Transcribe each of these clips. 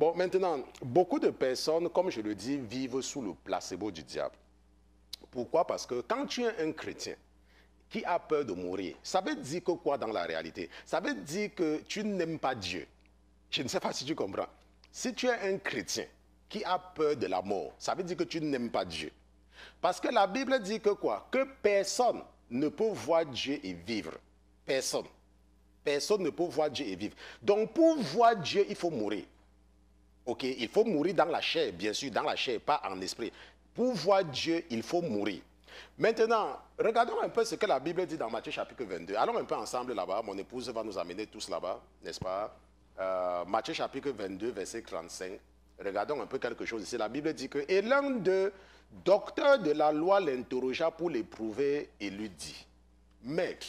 Bon, maintenant, beaucoup de personnes, comme je le dis, vivent sous le placebo du diable. Pourquoi? Parce que quand tu es un chrétien qui a peur de mourir, ça veut dire que quoi dans la réalité? Ça veut dire que tu n'aimes pas Dieu. Je ne sais pas si tu comprends. Si tu es un chrétien qui a peur de la mort, ça veut dire que tu n'aimes pas Dieu. Parce que la Bible dit que quoi? Que personne ne peut voir Dieu et vivre. Personne. Personne ne peut voir Dieu et vivre. Donc pour voir Dieu, il faut mourir. Ok, il faut mourir dans la chair, bien sûr, dans la chair, pas en esprit. Pour voir Dieu, il faut mourir. Maintenant, regardons un peu ce que la Bible dit dans Matthieu chapitre 22. Allons un peu ensemble là-bas. Mon épouse va nous amener tous là-bas, n'est-ce pas? Matthieu chapitre 22, verset 35. Regardons un peu quelque chose ici. La Bible dit que, et l'un des docteurs de la loi l'interrogea pour l'éprouver et lui dit, Maître,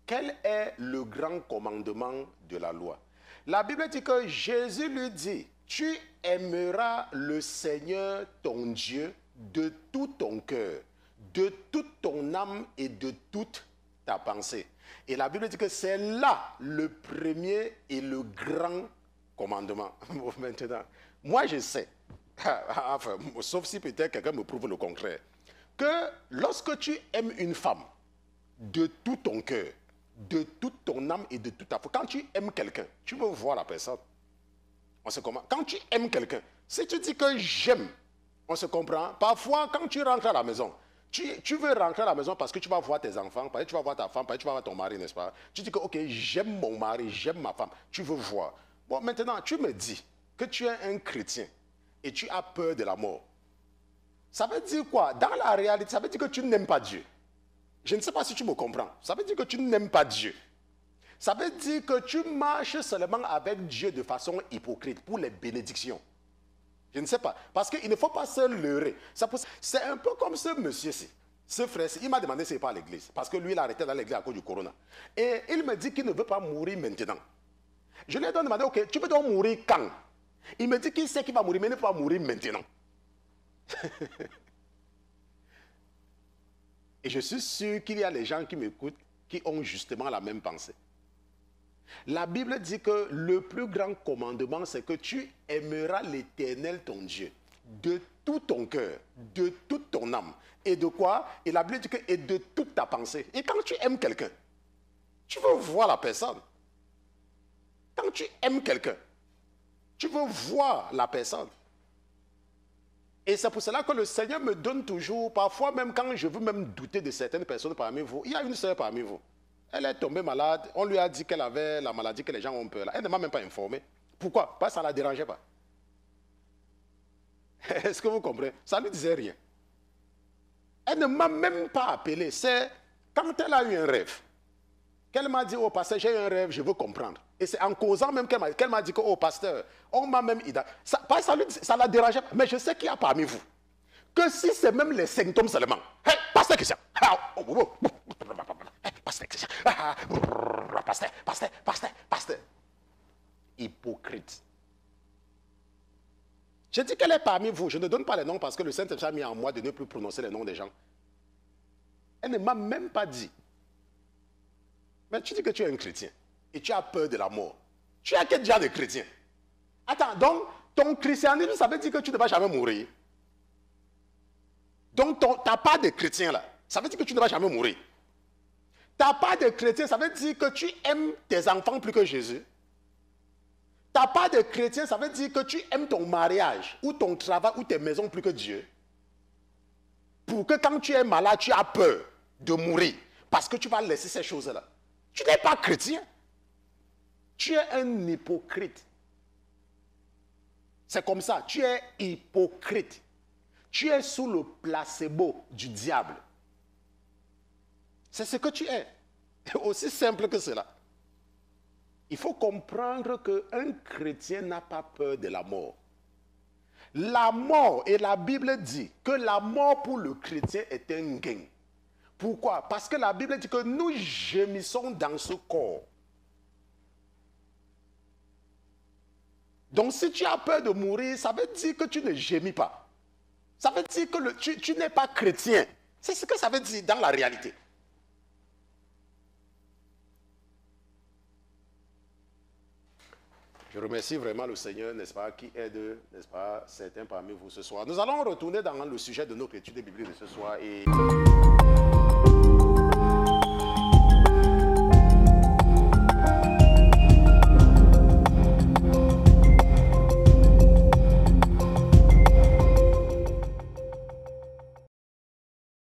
quel est le grand commandement de la loi? La Bible dit que Jésus lui dit, tu aimeras le Seigneur ton Dieu de tout ton cœur, de toute ton âme et de toute ta pensée. Et la Bible dit que c'est là le premier et le grand commandement. Maintenant, moi je sais, enfin, sauf si peut-être quelqu'un me prouve le contraire, que lorsque tu aimes une femme de tout ton cœur, de toute ton âme et de toute ta foi, quand tu aimes quelqu'un, tu veux voir la personne. On se comprend. Quand tu aimes quelqu'un, si tu dis que j'aime, on se comprend. Parfois, quand tu rentres à la maison, tu veux rentrer à la maison parce que tu vas voir tes enfants, parce que tu vas voir ta femme, parce que tu vas voir ton mari, n'est-ce pas? Tu dis que, ok, j'aime mon mari, j'aime ma femme, tu veux voir. Bon, maintenant, tu me dis que tu es un chrétien et tu as peur de la mort. Ça veut dire quoi? Dans la réalité, ça veut dire que tu n'aimes pas Dieu. Je ne sais pas si tu me comprends. Ça veut dire que tu n'aimes pas Dieu. Ça veut dire que tu marches seulement avec Dieu de façon hypocrite pour les bénédictions. Je ne sais pas. Parce qu'il ne faut pas se leurrer. C'est un peu comme ce monsieur-ci. Ce frère-ci, il m'a demandé s'il n'est pas à l'église. Parce que lui, il a arrêté dans l'église à cause du corona. Et il me dit qu'il ne veut pas mourir maintenant. Je lui ai demandé, ok, tu veux donc mourir quand? Il me dit qu'il sait qu'il va mourir, mais il ne peut pas mourir maintenant. Et je suis sûr qu'il y a les gens qui m'écoutent qui ont justement la même pensée. La Bible dit que le plus grand commandement, c'est que tu aimeras l'Éternel ton Dieu de tout ton cœur, de toute ton âme. Et de quoi? Et la Bible dit que et de toute ta pensée. Et quand tu aimes quelqu'un, tu veux voir la personne. Quand tu aimes quelqu'un, tu veux voir la personne. Et c'est pour cela que le Seigneur me donne toujours, parfois même quand je veux même douter de certaines personnes parmi vous, il y a une sœur parmi vous. Elle est tombée malade, on lui a dit qu'elle avait la maladie que les gens ont peur. Elle ne m'a même pas informé. Pourquoi? Parce que ça ne la dérangeait pas. Est-ce que vous comprenez? Ça ne lui disait rien. Elle ne m'a même pas appelé. C'est quand elle a eu un rêve, qu'elle m'a dit, oh pasteur, j'ai eu un rêve, je veux comprendre. Et c'est en causant même qu'elle m'a dit que, oh pasteur, on m'a même... Ça ne la dérangeait pas. Mais je sais qu'il y a parmi vous que si c'est même les symptômes seulement, hey, pasteur Christian, pasteur Christian, pasteur, hypocrite. Je dis qu'elle est parmi vous, je ne donne pas les noms parce que le Saint-Esprit a mis en moi de ne plus prononcer les noms des gens. Elle ne m'a même pas dit. Mais tu dis que tu es un chrétien et tu as peur de la mort. Tu as quel genre de chrétien? Attends, donc ton christianisme, ça veut dire que tu ne vas jamais mourir. Donc ta part de chrétien là, ça veut dire que tu ne vas jamais mourir. Ta part de chrétien, ça veut dire que tu aimes tes enfants plus que Jésus. Ta part de chrétien, ça veut dire que tu aimes ton mariage ou ton travail ou tes maisons plus que Dieu. Pour que quand tu es malade, tu as peur de mourir parce que tu vas laisser ces choses-là. Tu n'es pas chrétien. Tu es un hypocrite. C'est comme ça. Tu es hypocrite. Tu es sous le placebo du diable. C'est ce que tu es. Aussi simple que cela. Il faut comprendre qu'un chrétien n'a pas peur de la mort. La mort, et la Bible dit que la mort pour le chrétien est un gain. Pourquoi? Parce que la Bible dit que nous gémissons dans ce corps. Donc si tu as peur de mourir, ça veut dire que tu ne gémis pas. Ça veut dire que tu n'es pas chrétien. C'est ce que ça veut dire dans la réalité. Je remercie vraiment le Seigneur, n'est-ce pas, qui aide, n'est-ce pas, certains parmi vous ce soir. Nous allons retourner dans le sujet de notre étude biblique de ce soir et...